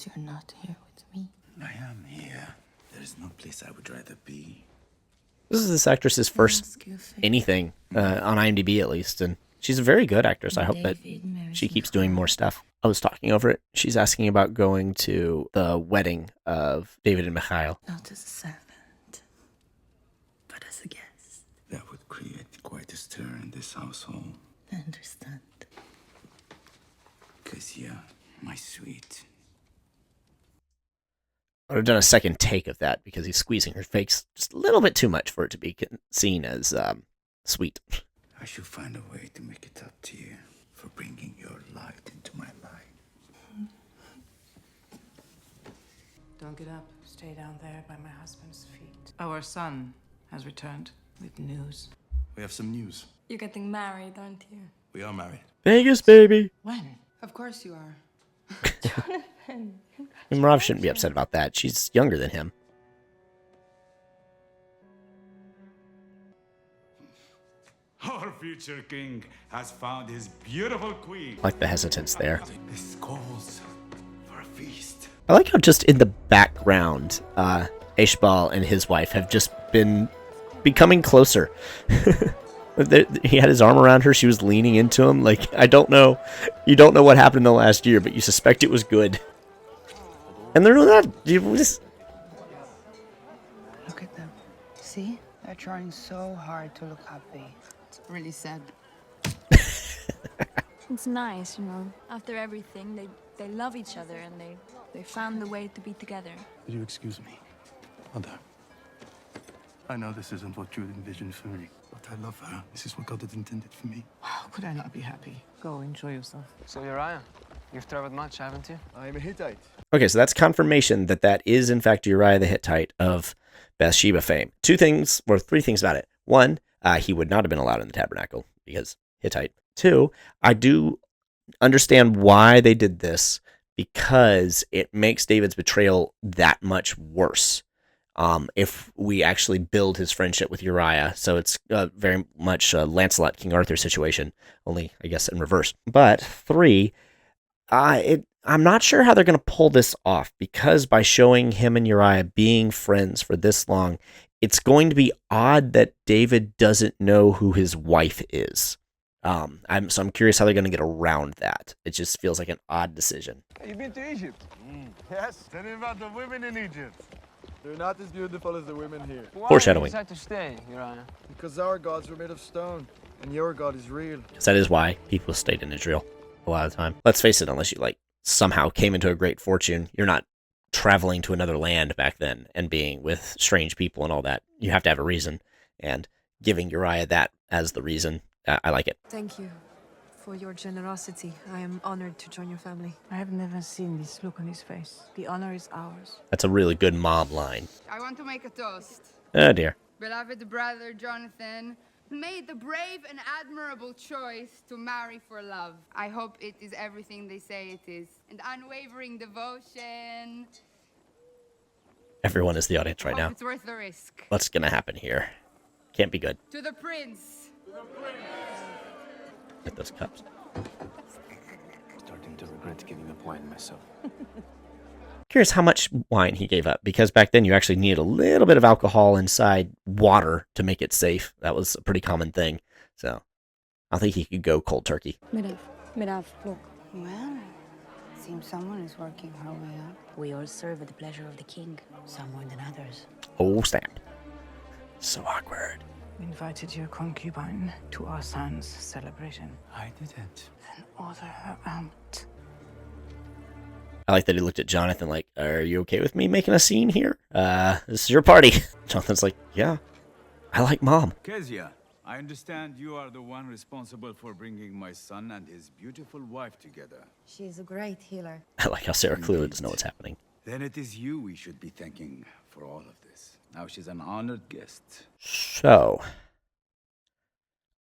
'Cause you're not here with me. I am here. There is no place I would rather be. This is this actress's first anything, on IMDb at least, and she's a very good actress. I hope that she keeps doing more stuff. I was talking over it. She's asking about going to the wedding of David and Mikhail. Not as a servant, but as a guest. That would create quite a stir in this household. I understand. 'Cause you're my sweet. I would have done a second take of that because he's squeezing her face just a little bit too much for it to be seen as sweet. I should find a way to make it up to you for bringing your light into my life. Don't get up. Stay down there by my husband's feet. Our son has returned with news. We have some news. You're getting married, aren't you? We are married. Vegas, baby! When? Of course you are. And Marav shouldn't be upset about that. She's younger than him. Our future king has found his beautiful queen. I like the hesitance there. This calls for a feast. I like how just in the background, Ishbal and his wife have just been becoming closer. He had his arm around her. She was leaning into him. Like, I don't know. You don't know what happened in the last year, but you suspect it was good. And they're not. Just... Look at them. See? They're trying so hard to look happy. It's really sad. It's nice, you know. After everything, they love each other and they found the way to be together. Will you excuse me? Mother. I know this isn't what you had envisioned for me, but I love her. This is what God had intended for me. How could I not be happy? Go enjoy yourself. So Uriah, you've traveled much, haven't you? I'm a Hittite. Okay, so that's confirmation that that is, in fact, Uriah the Hittite of Bathsheba fame. Three things about it. One, he would not have been allowed in the tabernacle because Hittite. Two, I do understand why they did this because it makes David's betrayal that much worse. If we actually build his friendship with Uriah. So it's very much a Lancelot, King Arthur situation, only, I guess, in reverse. But three, I'm not sure how they're going to pull this off because by showing him and Uriah being friends for this long, it's going to be odd that David doesn't know who his wife is. I'm curious how they're going to get around that. It just feels like an odd decision. Hey, you been to Egypt? Yes. Tell me about the women in Egypt. They're not as beautiful as the women here. Why Foreshadowing. did you decide to stay, Uriah? Because our gods were made of stone, and your God is real. Because that is why people stayed in Israel a lot of the time. Let's face it, unless you somehow came into a great fortune, you're not traveling to another land back then and being with strange people and all that. You have to have a reason, and giving Uriah that as the reason, I like it. Thank you for your generosity. I am honored to join your family. I have never seen this look on his face. The honor is ours. That's a really good mom line. I want to make a toast. Oh dear. Beloved brother Jonathan made the brave and admirable choice to marry for love. I hope it is everything they say it is. And unwavering devotion. Everyone is the audience right now. It's worth the risk. What's going to happen here? Can't be good. To the prince. Get those cups. Starting to regret giving up wine myself. Curious how much wine he gave up, because back then you actually needed a little bit of alcohol inside water to make it safe. That was a pretty common thing. So I think he could go cold turkey. Mirav, look. Well, seems someone is working her way up. We all serve at the pleasure of the king, some more than others. Oh, snap. So awkward. We invited your concubine to our son's celebration. I didn't. Then order her out. I like that he looked at Jonathan like, are you okay with me making a scene here? This is your party. Jonathan's like, yeah, I like mom. Kezia, I understand you are the one responsible for bringing my son and his beautiful wife together. She's a great healer. I like how Sarah clearly doesn't know what's happening. Then it is you we should be thanking for all of this. Now she's an honored guest. So,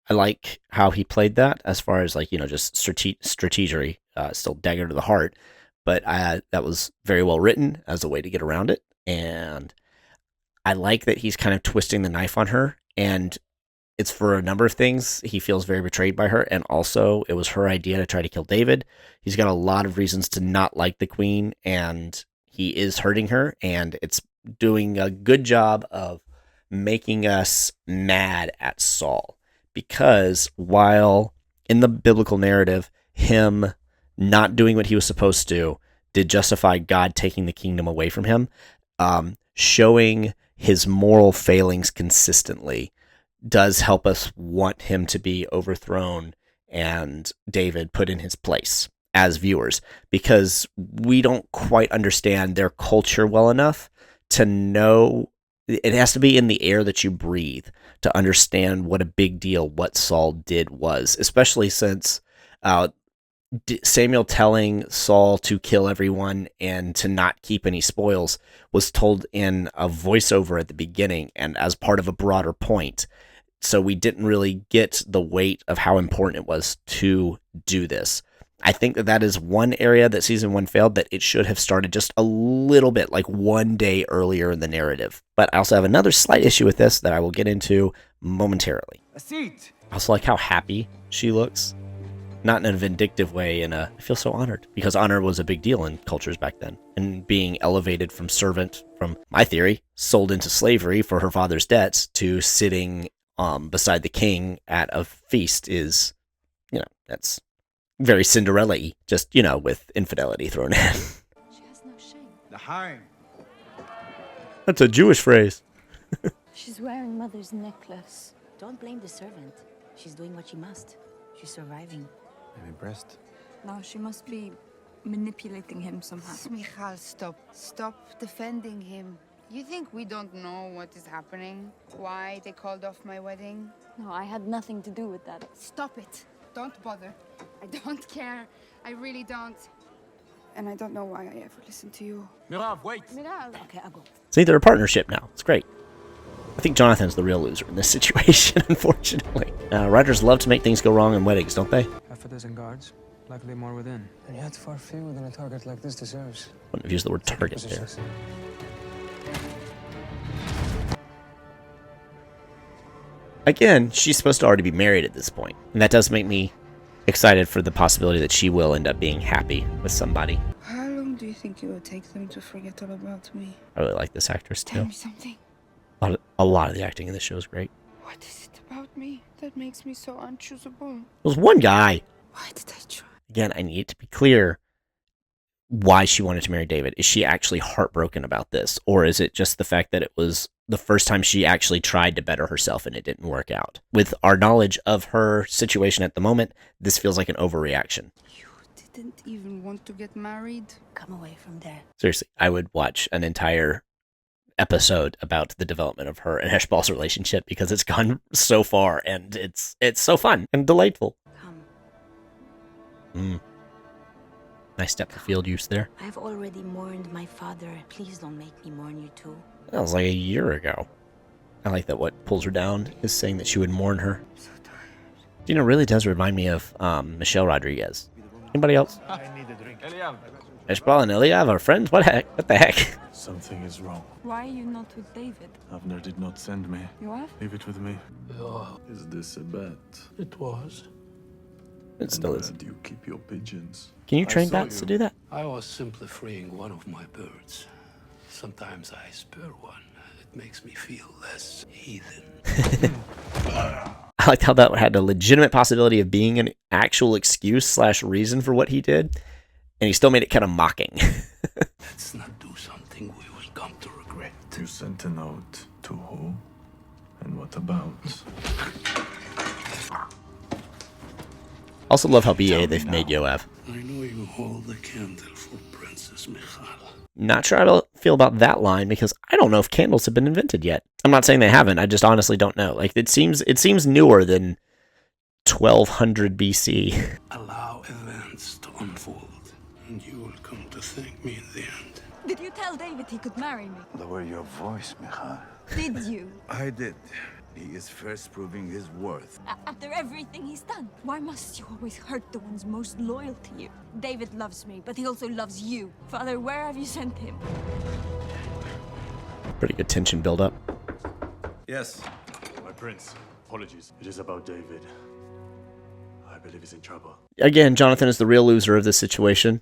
I like how he played that as far as just strategery, still dagger to the heart. But that was very well written as a way to get around it. And I like that he's kind of twisting the knife on her. And it's for a number of things. He feels very betrayed by her, and also it was her idea to try to kill David. He's got a lot of reasons to not like the queen, and he is hurting her, and it's doing a good job of making us mad at Saul. Because while in the biblical narrative, him not doing what he was supposed to did justify God taking the kingdom away from him, showing his moral failings consistently does help us want him to be overthrown and David put in his place as viewers, because we don't quite understand their culture well enough to know. It has to be in the air that you breathe to understand what a big deal what Saul did was, especially since Samuel telling Saul to kill everyone and to not keep any spoils was told in a voiceover at the beginning and as part of a broader point. So we didn't really get the weight of how important it was to do this. I think that is one area that season 1 failed, that it should have started just a little bit, like one day earlier in the narrative. But I also have another slight issue with this that I will get into momentarily. A seat. I also like how happy she looks. Not in a vindictive way, I feel so honored, because honor was a big deal in cultures back then. And being elevated from servant, from my theory, sold into slavery for her father's debts, to sitting beside the king at a feast is, that's very Cinderella-y, just, with infidelity thrown in. She has no shame. The Haim. That's a Jewish phrase. She's wearing mother's necklace. Don't blame the servant. She's doing what she must. She's surviving. I'm impressed. No, she must be manipulating him somehow. Michal, stop. Stop defending him. You think we don't know what is happening? Why they called off my wedding? No, I had nothing to do with that. Stop it. Don't bother. I don't care. I really don't. And I don't know why I ever listened to you. Mirav, wait. Mirav. Okay, I'll go. See, they're a partnership now. It's great. I think Jonathan's the real loser in this situation, unfortunately. Writers love to make things go wrong in weddings, don't they? Half a dozen guards, likely more within. And yet far fewer than a target like this deserves. Wouldn't have used the word target there. Again, she's supposed to already be married at this point, and that does make me excited for the possibility that she will end up being happy with somebody. How long do you think it will take them to forget all about me? I really like this actress too. Tell me something. A lot of the acting in this show is great. What is it about me that makes me so unchoosable? There's one guy. Why did I try? Again, I need to be clear why she wanted to marry David. Is she actually heartbroken about this? Or is it just the fact that it was the first time she actually tried to better herself and it didn't work out? With our knowledge of her situation at the moment, this feels like an overreaction. You didn't even want to get married? Come away from there. Seriously, I would watch an entire episode about the development of her and Heshbal's relationship, because it's gone so far and it's so fun and delightful. Come. Nice depth of field use there. I've already mourned my father. Please don't make me mourn you too. That was like a year ago. I like that what pulls her down is saying that she would mourn her. So tired. It really does remind me of Michelle Rodriguez. Anybody else? I need a drink. Eliav. Heshbal and Eliav are friends? What the heck? Something is wrong. Why are you not with David? Avner did not send me. You are? Leave it with me. Oh, Is this a bet? it was. It still And is. where do you keep your pigeons? Can you I train saw bats to you. do that? I was simply freeing one of my birds. Sometimes I spare one. It makes me feel less heathen. I liked how that had a legitimate possibility of being an actual excuse / reason for what he did, and he still made it kind of mocking. Let's not do something we will come to regret. You sent a note to who? And what about? Also love how BA they've made Yoav. I know you hold the candle for Princess Michal. Not sure how I feel about that line, because I don't know if candles have been invented yet. I'm not saying they haven't. I just honestly don't know. Like, it seems newer than 1200 BC. Allow events to unfold, and you will come to thank me in the end. Did you tell David he could marry me? Lower your voice, Michal. Did you? I did. He is first proving his worth. After everything he's done, why must you always hurt the ones most loyal to you? David loves me, but he also loves you. Father, where have you sent him? Pretty good tension build up. Yes. My prince, Apologies. It is about David. I believe he's in trouble. Again, Jonathan is the real loser of this situation.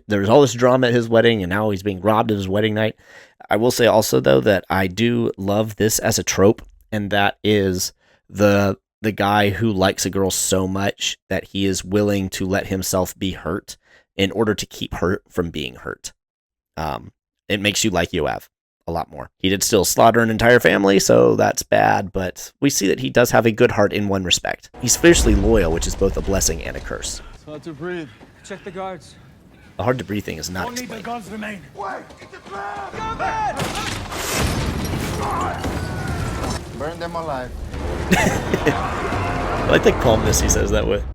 There's all this drama at his wedding, and now he's being robbed of his wedding night. I will say also, though, that I do love this as a trope, and that is the guy who likes a girl so much that he is willing to let himself be hurt in order to keep her from being hurt. It makes you like Yoav a lot more. He did still slaughter an entire family, so that's bad, but we see that he does have a good heart in one respect. He's fiercely loyal, which is both a blessing and a curse. It's hard to breathe. Check the guards. The hard to breathe thing is not Only the explained. guards remain. Wait! It's a trap! Burn them alive. I like the calmness he says that with.